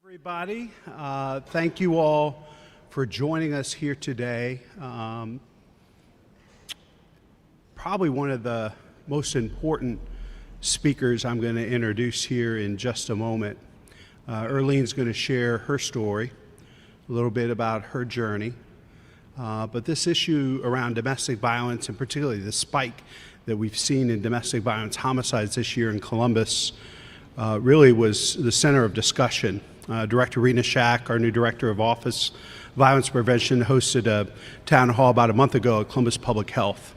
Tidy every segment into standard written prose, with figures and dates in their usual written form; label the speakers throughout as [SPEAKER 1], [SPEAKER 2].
[SPEAKER 1] Everybody, thank you all for joining us here today. Probably one of the most important speakers I'm going to introduce here in just a moment. Earlene's going to share her story, a little bit about her journey. But this issue around domestic violence, and particularly the spike that we've seen in domestic violence homicides this year in Columbus, really was the center of discussion. Director Rena Shack, our new Director of Office Violence Prevention, hosted a town hall about a month ago at Columbus Public Health.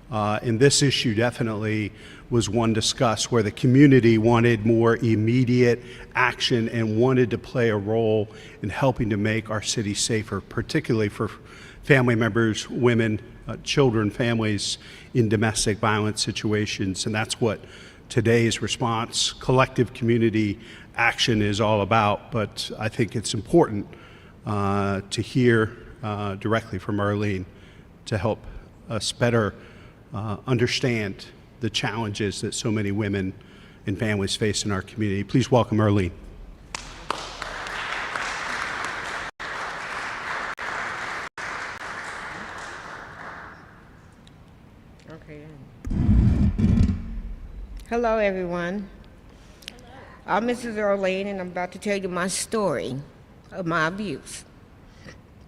[SPEAKER 1] And this issue definitely was one discussed where the community wanted more immediate action and wanted to play a role in helping to make our city safer, particularly for family members, women, children, families in domestic violence situations. And that's what today's response, collective community action is all about. But I think it's important to hear directly from Arlene to help us better understand the challenges that so many women and families face in our community. Please welcome Arlene.
[SPEAKER 2] Okay. Hello, everyone. I'm Mrs. Arlene, and I'm about to tell you my story of my abuse.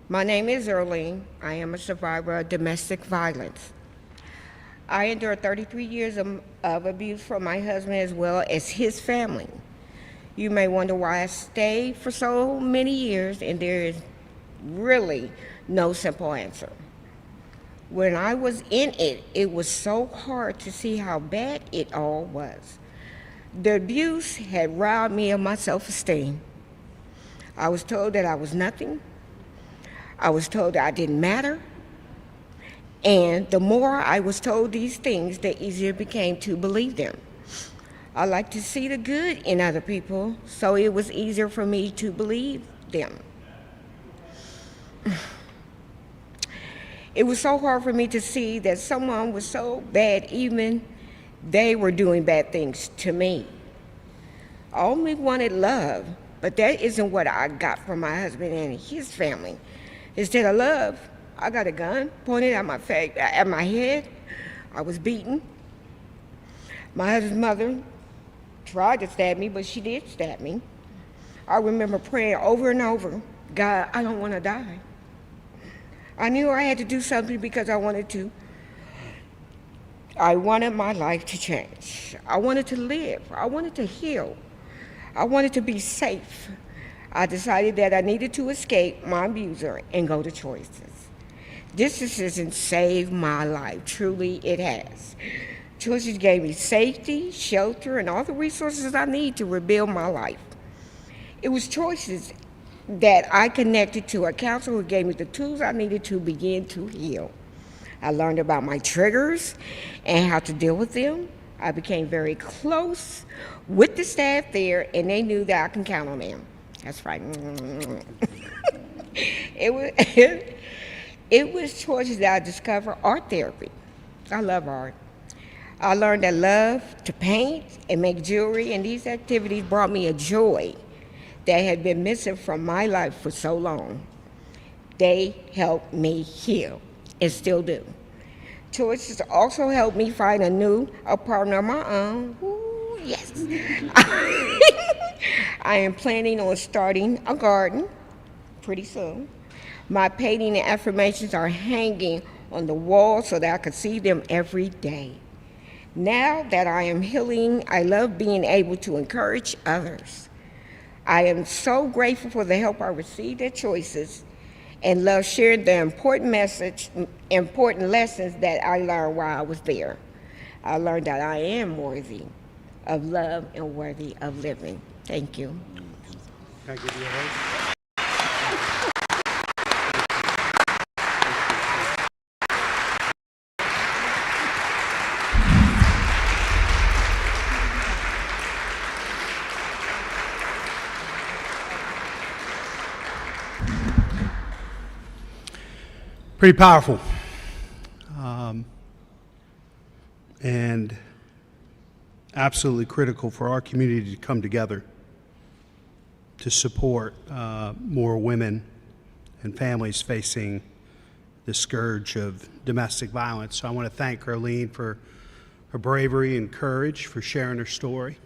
[SPEAKER 2] My name is Arlene. I am a survivor of domestic violence. I endured 33 years of abuse from my husband as well as his family. You may wonder why I stayed for so many years, and there is really no simple answer. When I was in it, it was so hard to see how bad it all was. The abuse had robbed me of my self-esteem. I was told that I was nothing. I was told that I didn't matter. And the more I was told these things, the easier it became to believe them. I like to see the good in other people, so it was easier for me to believe them. It was so hard for me to see that someone was so bad, even they were doing bad things to me. I only wanted love, but that isn't what I got from my husband and his family. Instead of love, I got a gun pointed at my head. I was beaten. My husband's mother tried to stab me, but she did stab me. I remember praying over and over, God, I don't want to die. I knew I had to do something because I wanted to. I wanted my life to change. I wanted to live. I wanted to heal. I wanted to be safe. I decided that I needed to escape my abuser and go to Choices. This decision saved my life. Truly, it has. Choices gave me safety, shelter, and all the resources I need to rebuild my life. It was Choices that I connected to a counselor who gave me the tools I needed to begin to heal. I learned about my triggers and how to deal with them. I became very close with the staff there, and they knew that I can count on them. That's right. It was Choices that I discovered art therapy. I love art. I learned that love to paint and make jewelry, and these activities brought me a joy that had been missing from my life for so long. They helped me heal, and still do. Choices also helped me find a partner of my own. Ooh, yes. I am planning on starting a garden pretty soon. My painting and affirmations are hanging on the wall so that I can see them every day. Now that I am healing, I love being able to encourage others. I am so grateful for the help I received at Choices and love sharing the important lessons that I learned while I was there. I learned that I am worthy of love and worthy of living. Thank you.
[SPEAKER 1] Can I give you a hug? Pretty powerful. And absolutely critical for our community to come together to support more women and families facing the scourge of domestic violence. So I want to thank Arlene for her bravery and courage, for sharing her story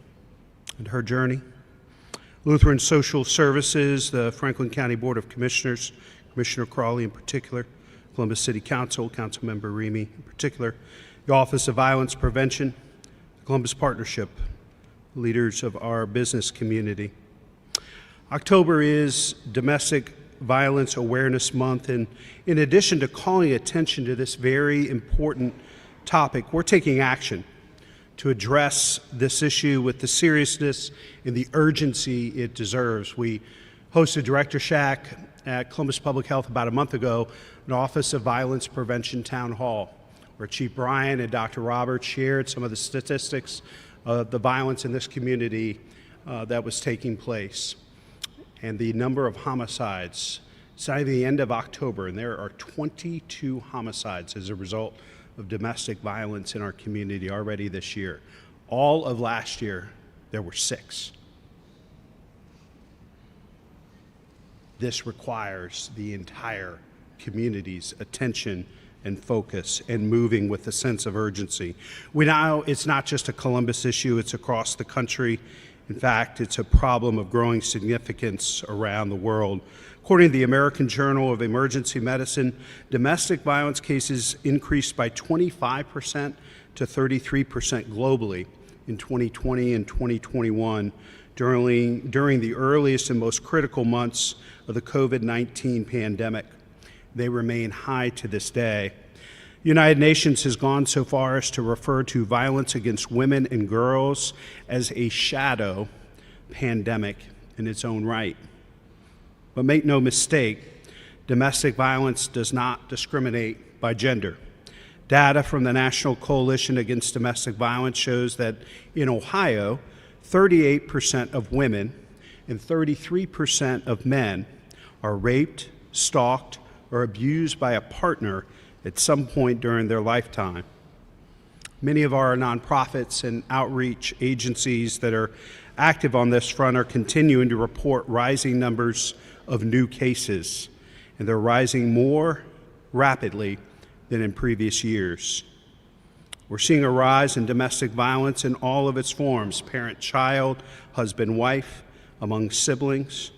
[SPEAKER 1] and her journey. Lutheran Social Services, the Franklin County Board of Commissioners, Commissioner Crawley in particular, Columbus City Council, Councilmember Remy in particular, the Office of Violence Prevention, the Columbus Partnership, leaders of our business community. October is Domestic Violence Awareness Month, and in addition to calling attention to this very important topic, we're taking action to address this issue with the seriousness and the urgency it deserves. We hosted Director Shack at Columbus Public Health about a month ago, an Office of Violence Prevention Town Hall, where Chief Bryan and Dr. Roberts shared some of the statistics of the violence in this community that was taking place. And the number of homicides, it's not even the end of October, and there are 22 homicides as a result of domestic violence in our community already this year. All of last year, there were 6. This requires the entire community's attention and focus and moving with a sense of urgency. We know it's not just a Columbus issue, it's across the country. In fact, it's a problem of growing significance around the world. According to the American Journal of Emergency Medicine, domestic violence cases increased by 25% to 33% globally in 2020 and 2021 during the earliest and most critical months of the COVID-19 pandemic. They remain high to this day. The United Nations has gone so far as to refer to violence against women and girls as a shadow pandemic in its own right. But make no mistake, domestic violence does not discriminate by gender. Data from the National Coalition Against Domestic Violence shows that in Ohio, 38% of women and 33% of men are raped, stalked, or abused by a partner at some point during their lifetime. Many of our nonprofits and outreach agencies that are active on this front are continuing to report rising numbers of new cases, and they're rising more rapidly than in previous years. We're seeing a rise in domestic violence in all of its forms: parent-child, husband-wife, among siblings.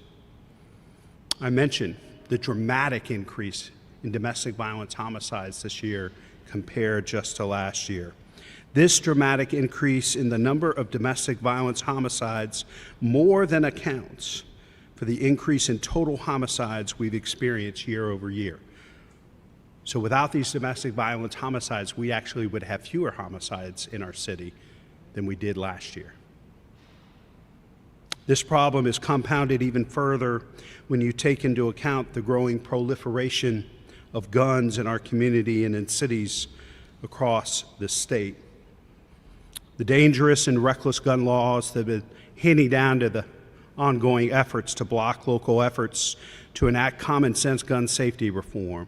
[SPEAKER 1] I mentioned the dramatic increase in domestic violence homicides this year compared just to last year. This dramatic increase in the number of domestic violence homicides more than accounts for the increase in total homicides we've experienced year over year. So without these domestic violence homicides, we actually would have fewer homicides in our city than we did last year. This problem is compounded even further when you take into account the growing proliferation of guns in our community and in cities across the state. The dangerous and reckless gun laws that have been handing down to the ongoing efforts to block local efforts to enact common sense gun safety reform.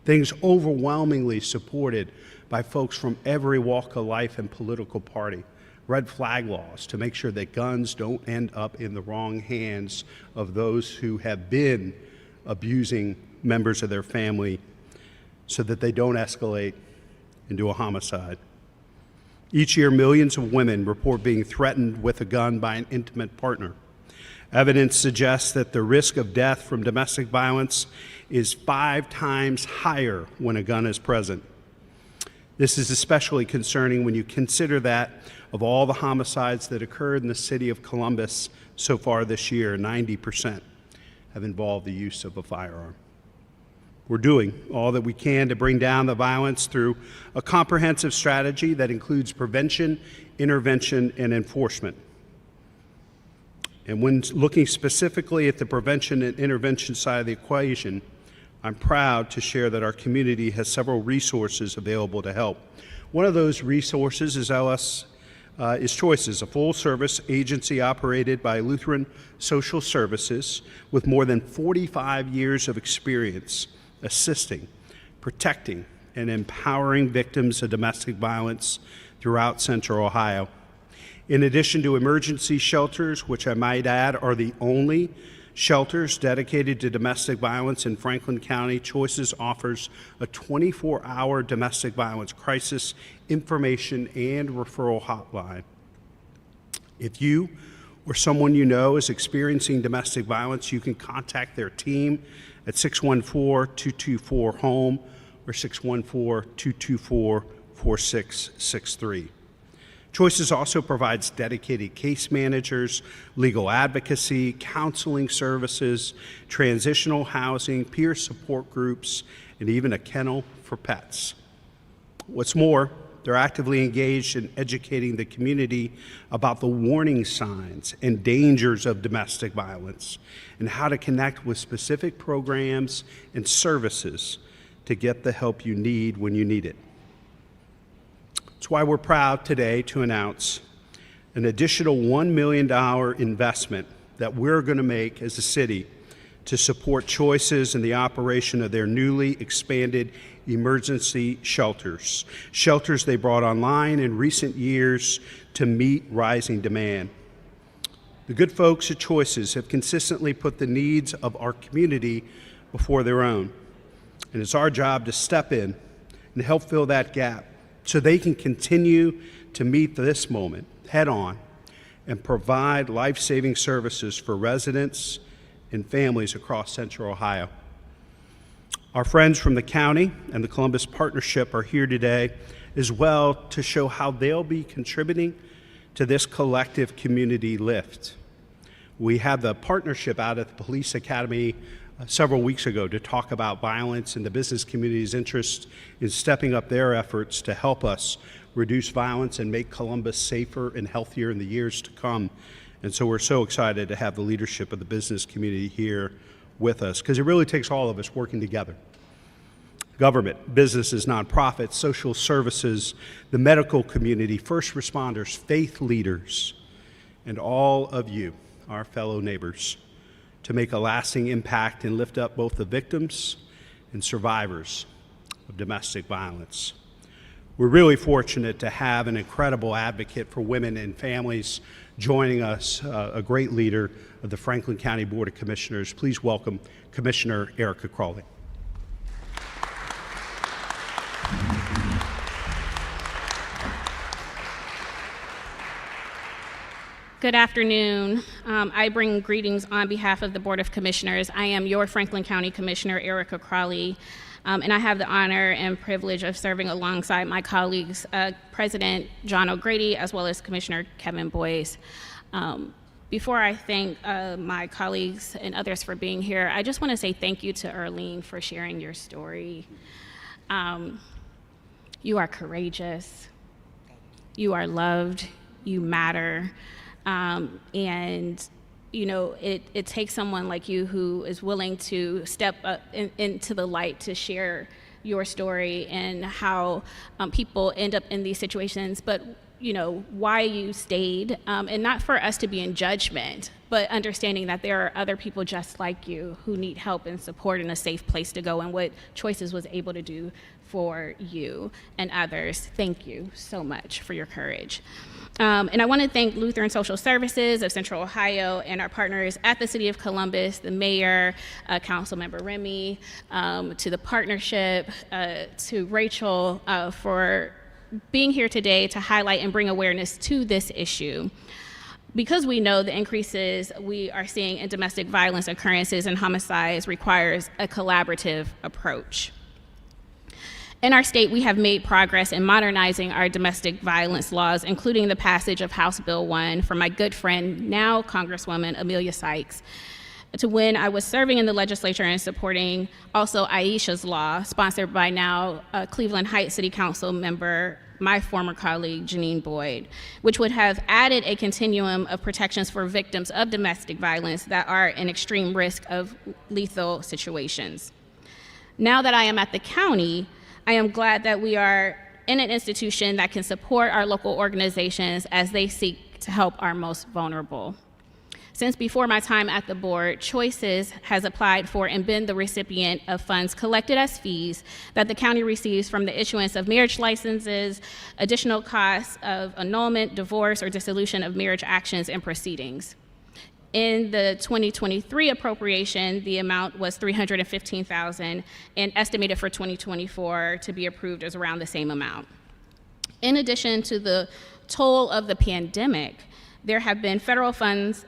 [SPEAKER 1] Things overwhelmingly supported by folks from every walk of life and political party. Red flag laws to make sure that guns don't end up in the wrong hands of those who have been abusing members of their family so that they don't escalate into a homicide. Each year, millions of women report being threatened with a gun by an intimate partner. Evidence suggests that the risk of death from domestic violence is 5 times higher when a gun is present. This is especially concerning when you consider that of all the homicides that occurred in the city of Columbus so far this year, 90% have involved the use of a firearm. We're doing all that we can to bring down the violence through a comprehensive strategy that includes prevention, intervention, and enforcement. And when looking specifically at the prevention and intervention side of the equation, I'm proud to share that our community has several resources available to help. One of those resources is Choices, a full-service agency operated by Lutheran Social Services with more than 45 years of experience assisting, protecting, and empowering victims of domestic violence throughout Central Ohio. In addition to emergency shelters, which I might add are the only shelters dedicated to domestic violence in Franklin County, Choices offers a 24-hour domestic violence crisis information and referral hotline. If you or someone you know is experiencing domestic violence, you can contact their team at 614-224-HOME or 614-224-4663. Choices also provides dedicated case managers, legal advocacy, counseling services, transitional housing, peer support groups, and even a kennel for pets. What's more, they're actively engaged in educating the community about the warning signs and dangers of domestic violence and how to connect with specific programs and services to get the help you need when you need it. That's why we're proud today to announce an additional $1 million investment that we're going to make as a city to support Choices in the operation of their newly expanded emergency shelters. Shelters they brought online in recent years to meet rising demand. The good folks at Choices have consistently put the needs of our community before their own. And it's our job to step in and help fill that gap so they can continue to meet this moment head on and provide life-saving services for residents and families across Central Ohio. Our friends from the county and the Columbus Partnership are here today as well to show how they'll be contributing to this collective community lift. We had the partnership out at the Police Academy several weeks ago to talk about violence and the business community's interest in stepping up their efforts to help us reduce violence and make Columbus safer and healthier in the years to come. And so we're so excited to have the leadership of the business community here with us, because it really takes all of us working together. Government, businesses, nonprofits, social services, the medical community, first responders, faith leaders, and all of you, our fellow neighbors, to make a lasting impact and lift up both the victims and survivors of domestic violence. We're really fortunate to have an incredible advocate for women and families joining us, a great leader of the Franklin County Board of Commissioners. Please welcome Commissioner Erica Crawley.
[SPEAKER 3] Good afternoon. I bring greetings on behalf of the Board of Commissioners. I am your Franklin County Commissioner, Erica Crawley, and I have the honor and privilege of serving alongside my colleagues, President John O'Grady, as well as Commissioner Kevin Boyce. Before I thank my colleagues and others for being here, I just want to say thank you to Earlene for sharing your story. You are courageous, you are loved, you matter. And you know, it takes someone like you who is willing to step up into the light to share your story and how people end up in these situations, but you know, why you stayed, and not for us to be in judgment, but understanding that there are other people just like you who need help and support and a safe place to go, and what Choices was able to do for you and others. Thank you so much for your courage. And I want to thank Lutheran Social Services of Central Ohio and our partners at the City of Columbus, the mayor, Councilmember Remy, to the partnership, to Rachel for being here today to highlight and bring awareness to this issue. Because we know the increases we are seeing in domestic violence occurrences and homicides requires a collaborative approach. In our state, we have made progress in modernizing our domestic violence laws, including the passage of House Bill 1 from my good friend, now Congresswoman Emilia Sykes, to when I was serving in the legislature and supporting also Aisha's law, sponsored by now Cleveland Heights City Council member, my former colleague, Janine Boyd, which would have added a continuum of protections for victims of domestic violence that are in extreme risk of lethal situations. Now that I am at the county, I am glad that we are in an institution that can support our local organizations as they seek to help our most vulnerable. Since before my time at the board, Choices has applied for and been the recipient of funds collected as fees that the county receives from the issuance of marriage licenses, additional costs of annulment, divorce, or dissolution of marriage actions and proceedings. In the 2023 appropriation, the amount was $315,000, and estimated for 2024 to be approved is around the same amount. In addition to the toll of the pandemic, there have been federal funds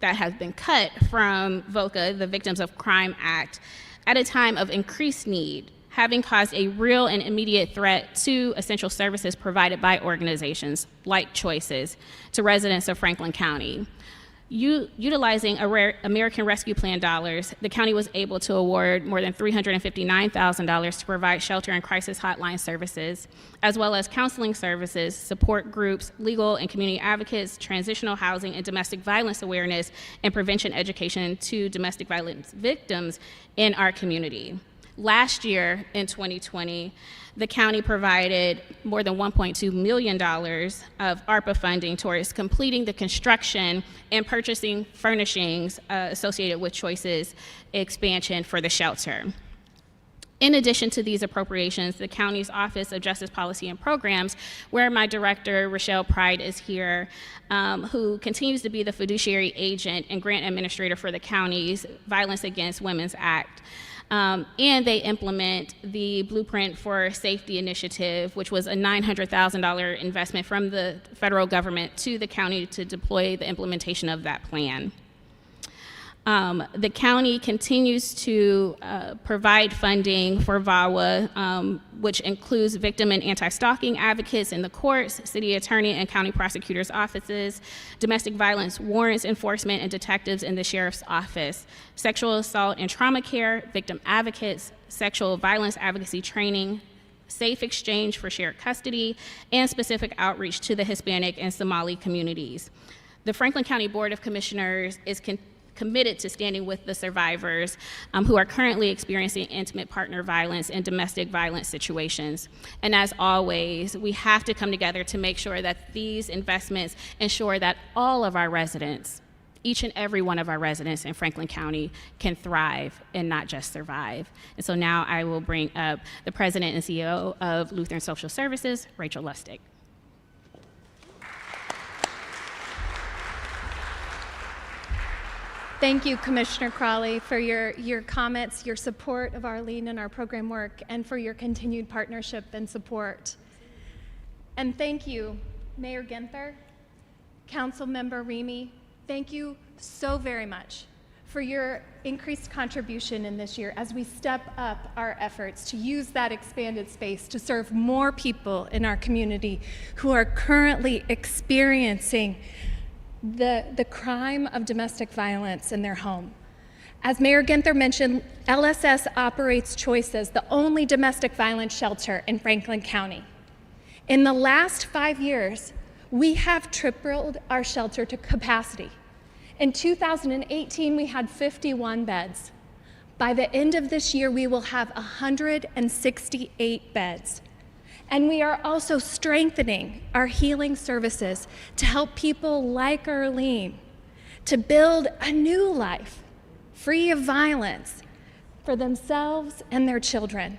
[SPEAKER 3] that have been cut from VOCA, the Victims of Crime Act, at a time of increased need, having caused a real and immediate threat to essential services provided by organizations like Choices to residents of Franklin County. Utilizing American Rescue Plan dollars, the county was able to award more than $359,000 to provide shelter and crisis hotline services, as well as counseling services, support groups, legal and community advocates, transitional housing, and domestic violence awareness and prevention education to domestic violence victims in our community. Last year, in 2020, the county provided more than $1.2 million of ARPA funding towards completing the construction and purchasing furnishings associated with Choices expansion for the shelter. In addition to these appropriations, the county's Office of Justice Policy and Programs, where my director, Rochelle Pride, is here, who continues to be the fiduciary agent and grant administrator for the county's Violence Against Women's Act. And they implement the Blueprint for Safety initiative, which was a $900,000 investment from the federal government to the county to deploy the implementation of that plan. The county continues to provide funding for VAWA, which includes victim and anti-stalking advocates in the courts, city attorney and county prosecutors' offices, domestic violence warrants enforcement and detectives in the sheriff's office, sexual assault and trauma care, victim advocates, sexual violence advocacy training, safe exchange for shared custody, and specific outreach to the Hispanic and Somali communities. The Franklin County Board of Commissioners is committed to standing with the survivors who are currently experiencing intimate partner violence and domestic violence situations. And as always, we have to come together to make sure that these investments ensure that all of our residents, each and every one of our residents in Franklin County, can thrive and not just survive. And so now I will bring up the president and CEO of Lutheran Social Services, Rachel Lustig.
[SPEAKER 4] Thank you, Commissioner Crawley, for your comments, your support of Arlene and our program work, and for your continued partnership and support. And thank you, Mayor Ginther, Councilmember Remy. Thank you so very much for your increased contribution in this year as we step up our efforts to use that expanded space to serve more people in our community who are currently experiencing the crime of domestic violence in their home. As Mayor Ginther mentioned, LSS operates Choices, the only domestic violence shelter in Franklin County. In the last 5 years, we have tripled our shelter to capacity. In 2018, we had 51 beds. By the end of this year, we will have 168 beds. And we are also strengthening our healing services to help people like Arlene to build a new life, free of violence, for themselves and their children.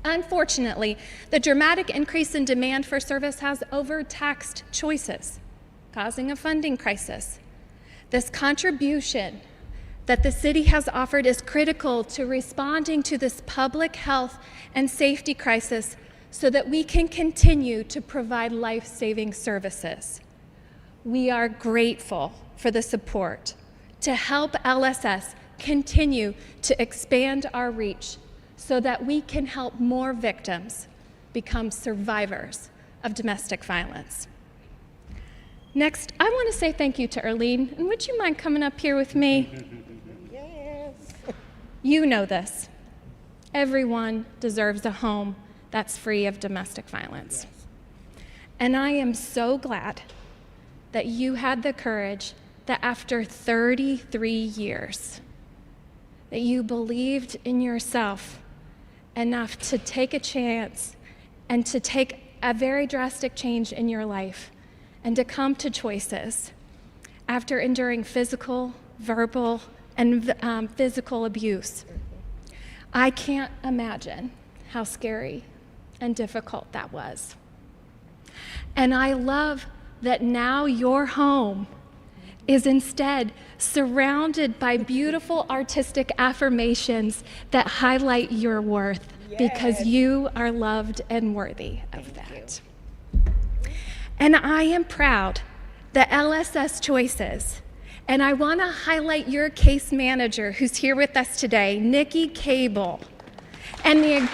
[SPEAKER 4] Unfortunately, the dramatic increase in demand for service has overtaxed Choices, causing a funding crisis. This contribution that the city has offered is critical to responding to this public health and safety crisis so that we can continue to provide life-saving services. We are grateful for the support to help LSS continue to expand our reach so that we can help more victims become survivors of domestic violence. Next, I want to say thank you to Arlene, and would you mind coming up here with me?
[SPEAKER 2] Yes.
[SPEAKER 4] You know this. Everyone deserves a home that's free of domestic violence. Yes. And I am so glad that you had the courage that after 33 years, that you believed in yourself enough to take a chance and to take a very drastic change in your life and to come to Choices. after enduring physical, verbal, and physical abuse. I can't imagine how scary and difficult that was. And I love that now your home is instead surrounded by beautiful artistic affirmations that highlight your worth because you are loved and worthy of that. And I am proud that LSS Choices, and I want to highlight your case manager who's here with us today, Nikki Cable, and the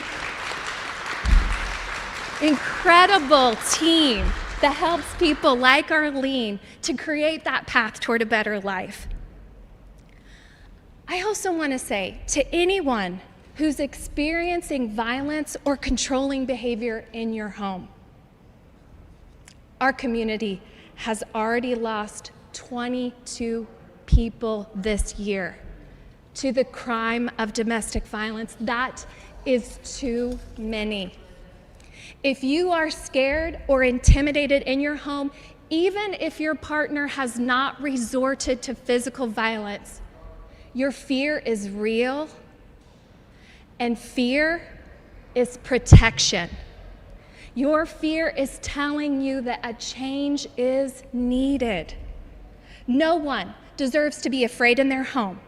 [SPEAKER 4] incredible team that helps people like Arlene to create that path toward a better life. I also want to say to anyone who's experiencing violence or controlling behavior in your home, our community has already lost 22 people this year to the crime of domestic violence. That is too many. If you are scared or intimidated in your home, even if your partner has not resorted to physical violence, your fear is real, and fear is protection. Your fear is telling you that a change is needed. No one deserves to be afraid in their home.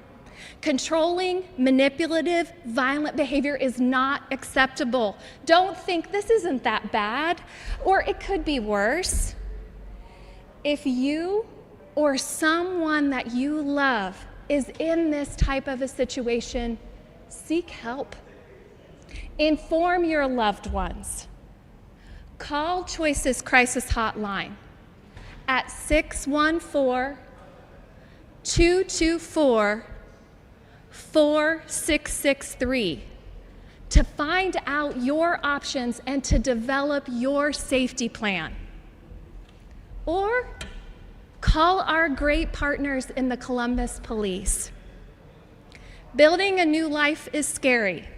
[SPEAKER 4] Controlling, manipulative, violent behavior is not acceptable. Don't think this isn't that bad, or it could be worse. If you or someone that you love is in this type of a situation, seek help. Inform your loved ones. Call Choices Crisis Hotline at 614-224-4663 to find out your options and to develop your safety plan. Or call our great partners in the Columbus Police. Building a new life is scary.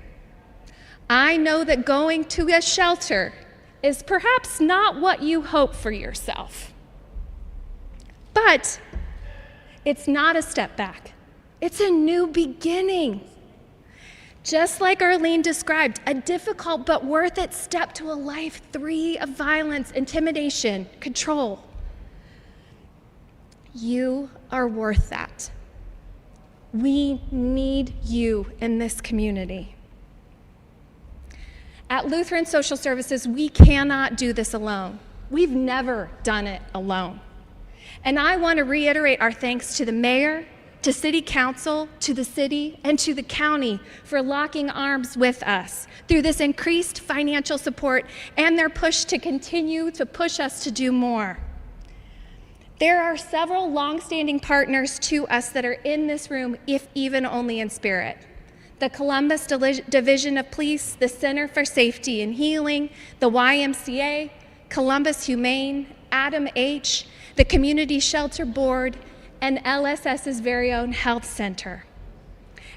[SPEAKER 4] I know that going to a shelter is perhaps not what you hope for yourself. But it's not a step back. It's a new beginning. Just like Arlene described, a difficult but worth it step to a life free of violence, intimidation, control. You are worth that. We need you in this community. At Lutheran Social Services, we cannot do this alone. We've never done it alone. And I want to reiterate our thanks to the mayor, to city council, to the city, and to the county for locking arms with us through this increased financial support and their push to continue to push us to do more. There are several longstanding partners to us that are in this room, if even only in spirit. The Columbus Division of Police, the Center for Safety and Healing, the YMCA, Columbus Humane, Adam H., the Community Shelter Board, and LSS's very own Health Center.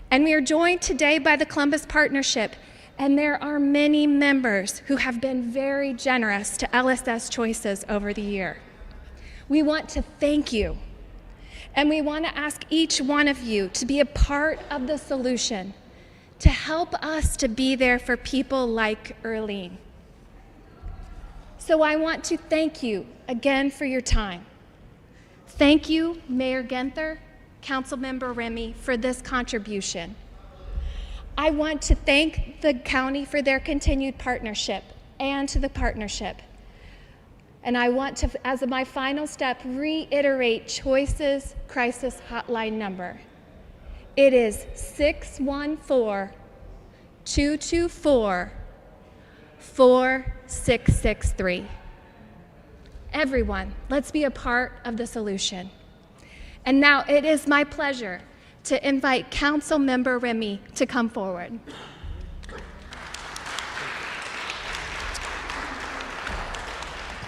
[SPEAKER 4] And we are joined today by the Columbus Partnership, and there are many members who have been very generous to LSS Choices over the year. We want to thank you, and we want to ask each one of you to be a part of the solution, to help us to be there for people like Arlene. So I want to thank you again for your time. Thank you, Mayor Genther, Councilmember Remy, for this contribution. I want to thank the county for their continued partnership and to the partnership. And I want to, as my final step, reiterate Choices Crisis Hotline number. It is 614-224-4663. Everyone, let's be a part of the solution. And now it is my pleasure to invite Councilmember Remy to come forward.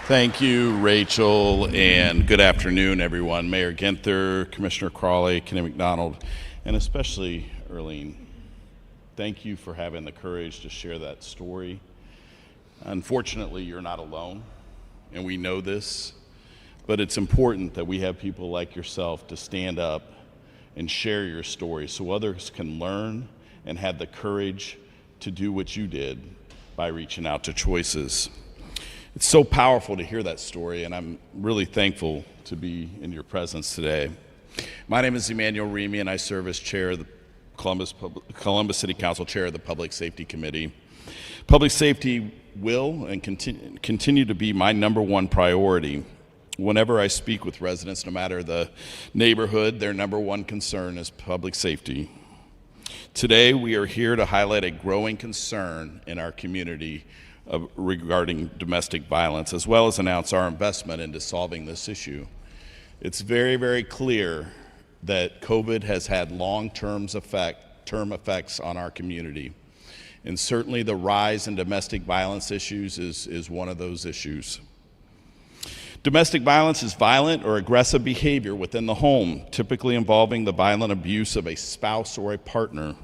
[SPEAKER 5] Thank you, Rachel, and good afternoon, everyone. Mayor Genther, Commissioner Crawley, Kenny McDonald, and especially Arlene. Thank you for having the courage to share that story. Unfortunately, you're not alone, and we know this. But it's important that we have people like yourself to stand up and share your story so others can learn and have the courage to do what you did by reaching out to Choices. It's so powerful to hear that story, and I'm really thankful to be in your presence today. My name is Emmanuel Remy, and I serve as chair of the Columbus City Council Chair of the Public Safety Committee. Public safety will and continue to be my number one priority. Whenever I speak with residents, no matter the neighborhood, their number one concern is public safety. Today, we are here to highlight a growing concern in our community regarding domestic violence, as well as announce our investment into solving this issue. It's very, very clear that COVID has had long-term effects on our community. And certainly the rise in domestic violence issues is one of those issues. Domestic violence is violent or aggressive behavior within the home, typically involving the violent abuse of a spouse or a partner.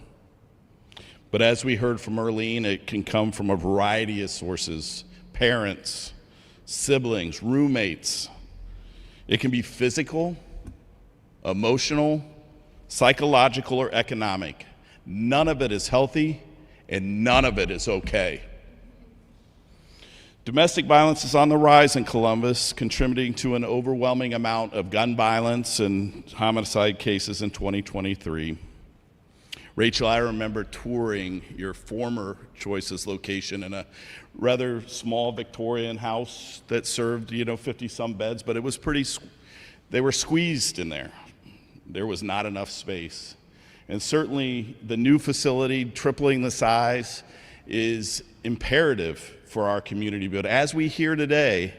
[SPEAKER 5] But as we heard from Earlene, it can come from a variety of sources: parents, siblings, roommates. It can be physical, emotional, psychological, or economic. None of it is healthy, and none of it is okay. Domestic violence is on the rise in Columbus, contributing to an overwhelming amount of gun violence and homicide cases in 2023. Rachel, I remember touring your former Choices location in a rather small Victorian house that served, 50-some beds, but it was they were squeezed in there. There was not enough space. And certainly the new facility, tripling the size, is imperative for our community. But as we hear today,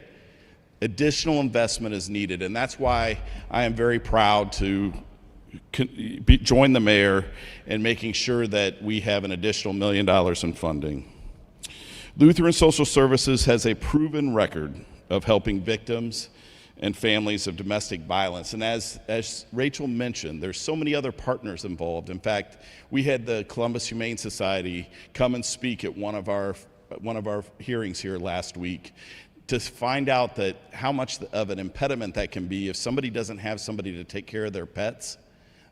[SPEAKER 5] additional investment is needed, and that's why I am very proud to join the mayor in making sure that we have an additional $1 million in funding. Lutheran Social Services has a proven record of helping victims and families of domestic violence. And as Rachel mentioned, there's so many other partners involved. In fact, we had the Columbus Humane Society come and speak at one of our hearings here last week to find out that how much of an impediment that can be if somebody doesn't have somebody to take care of their pets.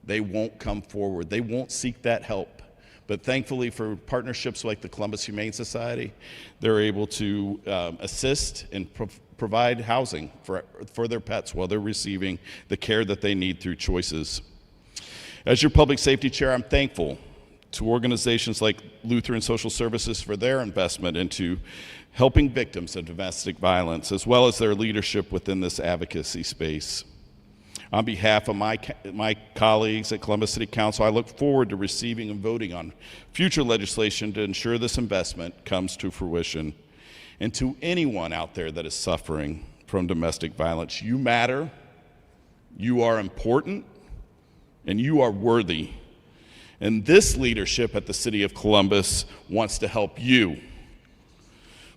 [SPEAKER 5] They won't come forward. They won't seek that help. But thankfully, for partnerships like the Columbus Humane Society, they're able to assist and provide housing for their pets while they're receiving the care that they need through Choices. As your public safety chair, I'm thankful to organizations like Lutheran Social Services for their investment into helping victims of domestic violence, as well as their leadership within this advocacy space. On behalf of my colleagues at Columbus City Council, I look forward to receiving and voting on future legislation to ensure this investment comes to fruition. And to anyone out there that is suffering from domestic violence, you matter, you are important, and you are worthy. And this leadership at the City of Columbus wants to help you.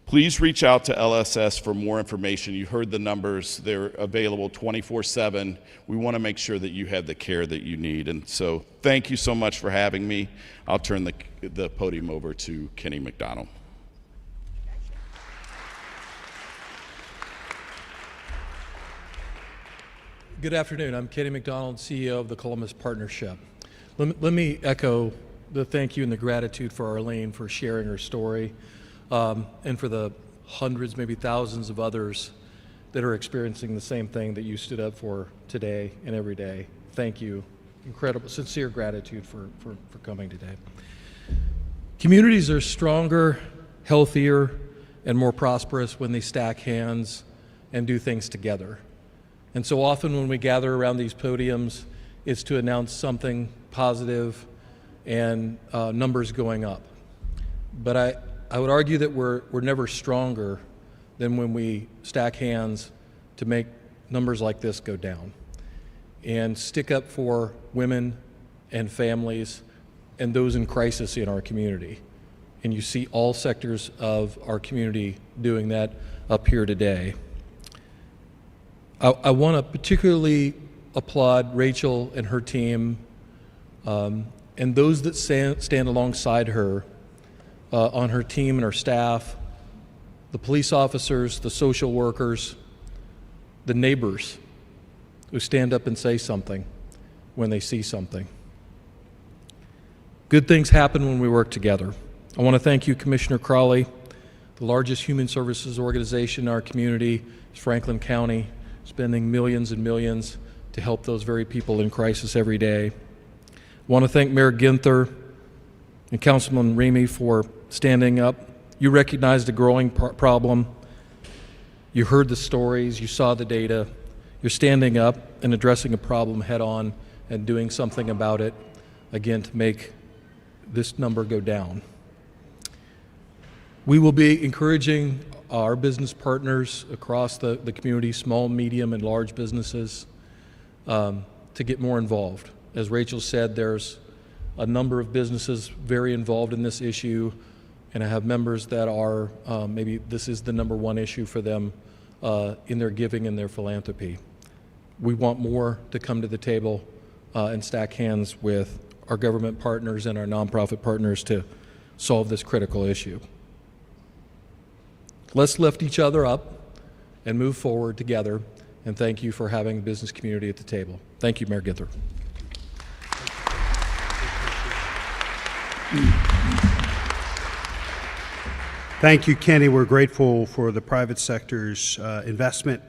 [SPEAKER 5] Please reach out to LSS for more information. You heard the numbers. They're available 24/7. We want to make sure that you have the care that you need. And so thank you so much for having me. I'll turn the podium over to Kenny McDonald.
[SPEAKER 6] Good afternoon. I'm Kenny McDonald, CEO of the Columbus Partnership. Let me echo the thank you and the gratitude for Arlene for sharing her story, and for the hundreds, maybe thousands of others that are experiencing the same thing that you stood up for today and every day. Thank you. Incredible, sincere gratitude for coming today. Communities are stronger, healthier, and more prosperous when they stack hands and do things together. And so often when we gather around these podiums, it's to announce something positive and numbers going up. But I would argue that we're never stronger than when we stack hands to make numbers like this go down and stick up for women and families and those in crisis in our community. And you see all sectors of our community doing that up here today. I want to particularly applaud Rachel and her team and those that stand alongside her on her team and her staff, the police officers, the social workers, the neighbors who stand up and say something when they see something. Good things happen when we work together. I want to thank you, Commissioner Crawley. The largest human services organization in our community is Franklin County, spending millions and millions to help those very people in crisis every day. I want to thank Mayor Ginther and Councilman Remy for standing up. You recognized a growing problem. You heard the stories, you saw the data. You're standing up and addressing a problem head on and doing something about it, again, to make this number go down. We will be encouraging our business partners across the community, small, medium, and large businesses, to get more involved. As Rachel said, there's a number of businesses very involved in this issue, and I have members that are, maybe this is the number one issue for them in their giving and their philanthropy. We want more to come to the table and stack hands with our government partners and our nonprofit partners to solve this critical issue. Let's lift each other up and move forward together, and thank you for having the business community at the table. Thank you, Mayor Ginther.
[SPEAKER 1] Thank you, Kenny. We're grateful for the private sector's investment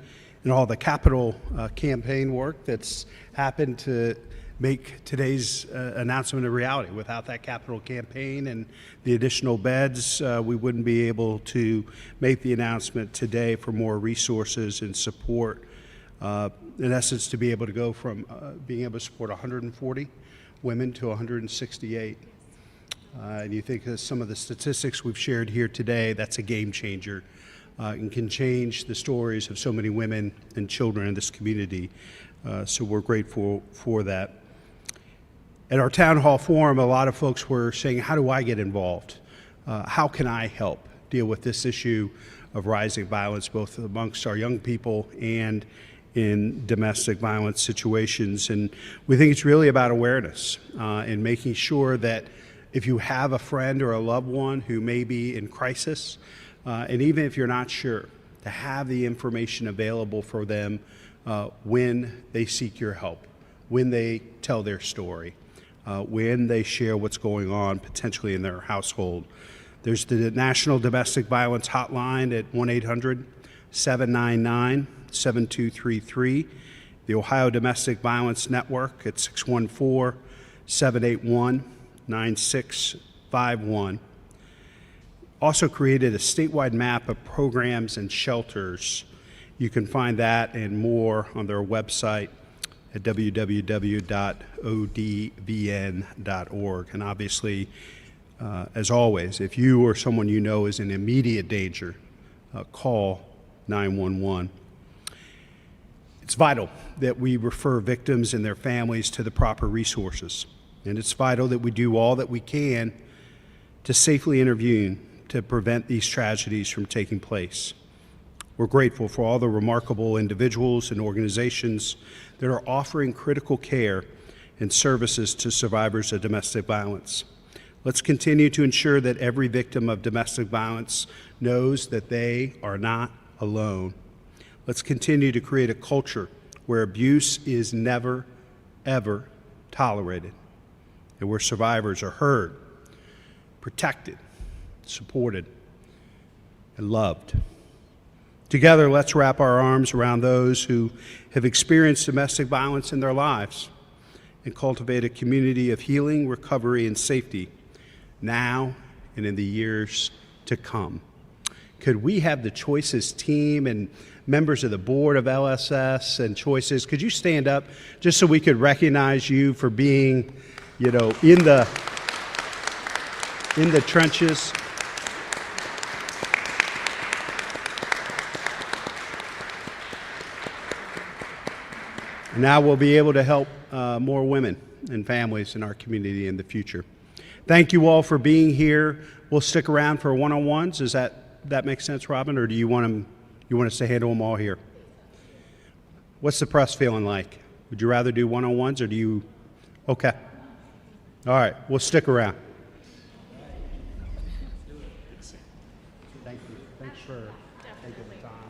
[SPEAKER 1] in all the capital campaign work that's happened to make today's announcement a reality. Without that capital campaign and the additional beds, we wouldn't be able to make the announcement today for more resources and support. In essence, to be able to go from being able to support 140 women to 168. And you think of some of the statistics we've shared here today, that's a game changer and can change the stories of so many women and children in this community. So we're grateful for that. At our town hall forum, a lot of folks were saying, how do I get involved? How can I help deal with this issue of rising violence, both amongst our young people and in domestic violence situations? And we think it's really about awareness and making sure that if you have a friend or a loved one who may be in crisis, and even if you're not sure, to have the information available for them when they seek your help, when they tell their story, when they share what's going on potentially in their household. There's the National Domestic Violence Hotline at 1-800-799-7233. The Ohio Domestic Violence Network at 614-781-9651. Also created a statewide map of programs and shelters. You can find that and more on their website at www.odvn.org. And obviously, as always, if you or someone you know is in immediate danger, call 911. It's vital that we refer victims and their families to the proper resources. And it's vital that we do all that we can to safely intervene to prevent these tragedies from taking place. We're grateful for all the remarkable individuals and organizations that are offering critical care and services to survivors of domestic violence. Let's continue to ensure that every victim of domestic violence knows that they are not alone. Let's continue to create a culture where abuse is never, ever tolerated, and where survivors are heard, protected, supported, and loved. Together, let's wrap our arms around those who have experienced domestic violence in their lives and cultivate a community of healing, recovery, and safety now and in the years to come. Could we have the Choices team and members of the board of LSS and Choices, could you stand up just so we could recognize you for being, in the trenches? Now we'll be able to help more women and families in our community in the future. Thank you all for being here. We'll stick around for one-on-ones. Does that make sense, Robin, or do you want us to handle them all here? What's the press feeling like? Would you rather do one-on-ones, or do you? Okay. All right, we'll stick around. Thank you. Thanks for taking the time.